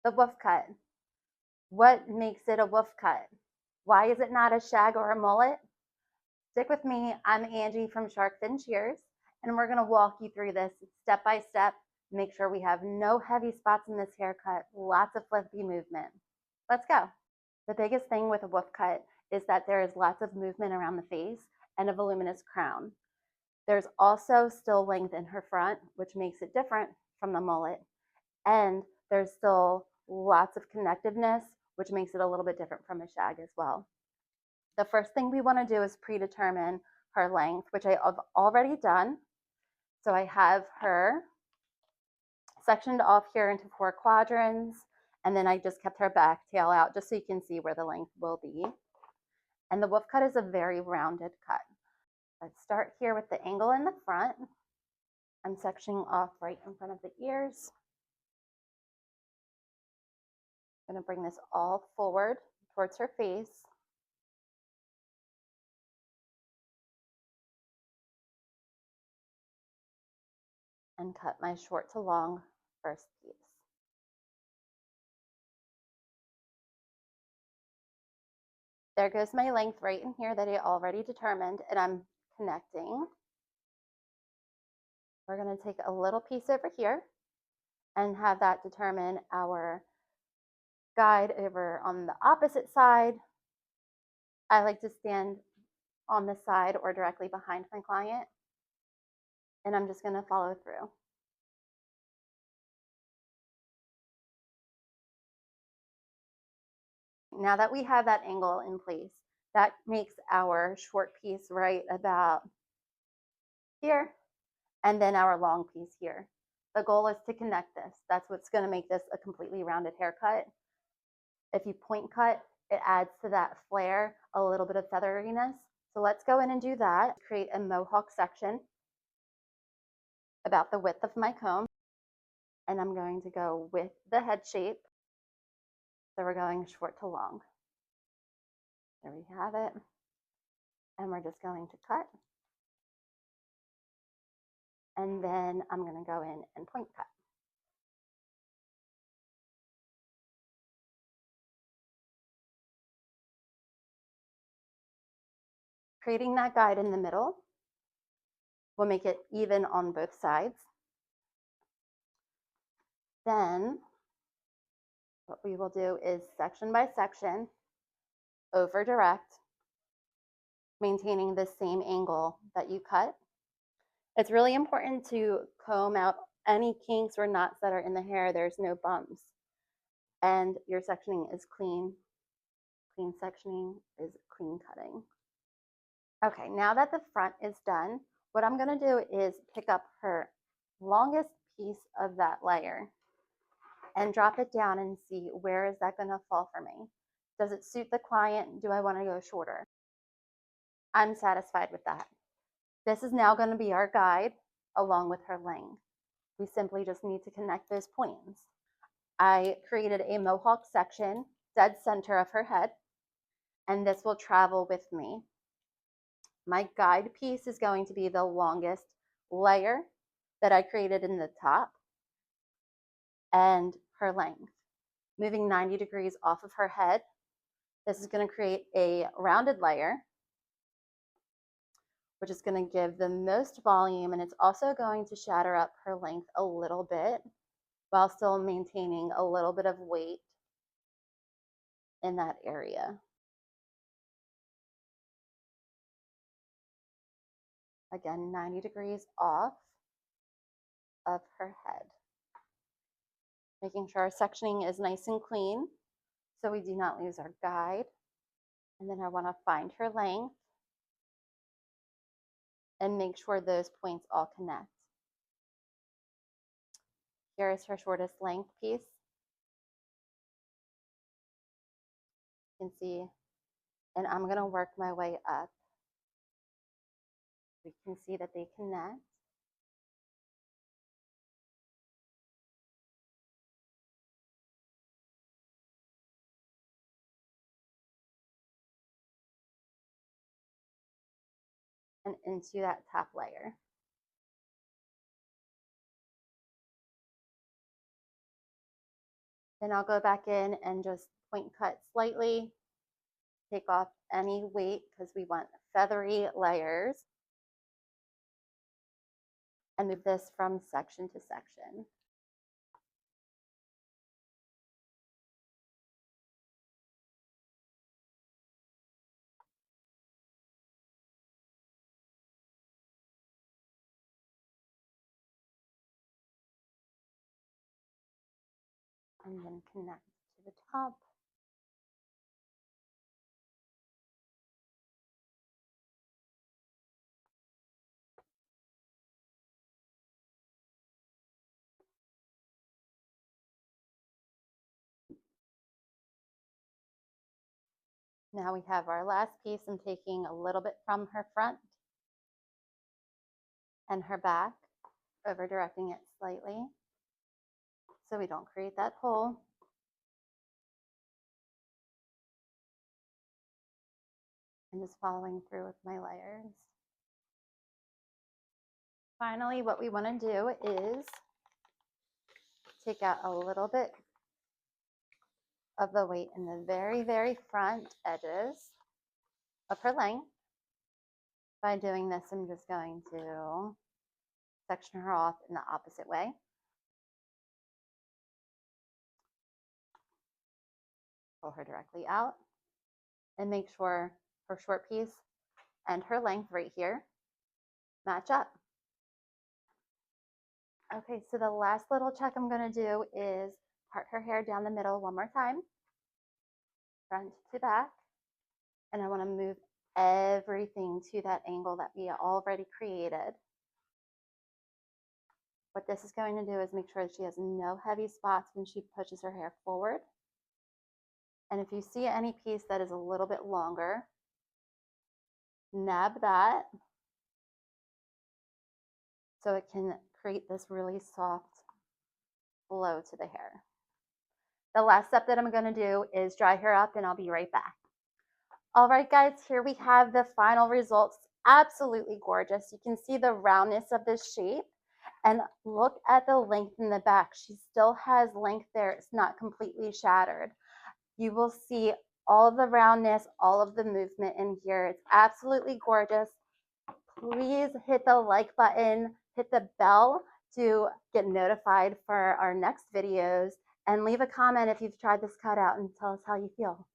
The woof cut. What makes it a woof cut? Why is it not a shag or a mullet? Stick with me. I'm Angie from Shark Fin Shears, and we're going to walk you through this step by step. Make sure we have no heavy spots in this haircut, lots of flippy movement. Let's go. The biggest thing with a woof cut is that there is lots of movement around the face and a voluminous crown. There's also still length in her front, which makes it different from the mullet. And there's still lots of connectiveness, which makes it a little bit different from a shag as well. The first thing we want to do is predetermine her length, which I have already done. So I have her sectioned off here into 4 quadrants, and then I just kept her back tail out just so you can see where the length will be. And the woof cut is a very rounded cut. Let's start here with the angle in the front. I'm sectioning off right in front of the ears. I'm going to bring this all forward towards her face. And cut my short to long first piece. There goes my length right in here that I already determined, and I'm connecting. We're going to take a little piece over here and have that determine our guide over on the opposite side. I like to stand on the side or directly behind my client, and I'm just going to follow through. Now that we have that angle in place, that makes our short piece right about here, and then our long piece here. The goal is to connect this. That's what's going to make this a completely rounded haircut. If you point cut, it adds to that flare a little bit of featheriness. So let's go in and do that. Create a mohawk section about the width of my comb. And I'm going to go with the head shape. So we're going short to long. There we have it. And we're just going to cut. And then I'm going to go in and point cut. Creating that guide in the middle will make it even on both sides. Then what we will do is section by section, over direct, maintaining the same angle that you cut. It's really important to comb out any kinks or knots that are in the hair. There's no bumps. And your sectioning is clean. Clean sectioning is clean cutting. Okay, now that the front is done, what I'm going to do is pick up her longest piece of that layer and drop it down and see where is that going to fall for me. Does it suit the client? Do I want to go shorter? I'm satisfied with that. This is now going to be our guide along with her length. We simply just need to connect those points. I created a mohawk section dead center of her head, and this will travel with me. My guide piece is going to be the longest layer that I created in the top and her length. Moving 90 degrees off of her head, this is going to create a rounded layer, which is going to give the most volume, and it's also going to shatter up her length a little bit while still maintaining a little bit of weight in that area. Again, 90 degrees off of her head. Making sure our sectioning is nice and clean so we do not lose our guide. And then I want to find her length and make sure those points all connect. Here is her shortest length piece. You can see, and I'm going to work my way up. We can see that they connect. And into that top layer. Then I'll go back in and just point cut slightly, take off any weight because we want feathery layers, and move this from section to section. And then connect to the top. Now we have our last piece. I'm taking a little bit from her front and her back, over directing it slightly so we don't create that hole. And just following through with my layers. Finally, what we want to do is take out a little bit of the weight in the very, very front edges of her length. By doing this, I'm just going to section her off in the opposite way. Pull her directly out and make sure her short piece and her length right here match up. Okay, so the last little check I'm going to do is part her hair down the middle one more time, front to back, and I want to move everything to that angle that we already created. What this is going to do is make sure that she has no heavy spots when she pushes her hair forward. And if you see any piece that is a little bit longer, nab that so it can create this really soft flow to the hair. The last step that I'm going to do is dry her up, and I'll be right back. All right, guys, here we have the final results. Absolutely gorgeous. You can see the roundness of this shape, and look at the length in the back. She still has length there. It's not completely shattered. You will see all of the roundness, all of the movement in here. It's absolutely gorgeous. Please hit the like button, hit the bell to get notified for our next videos, and leave a comment if you've tried this cutout and tell us how you feel.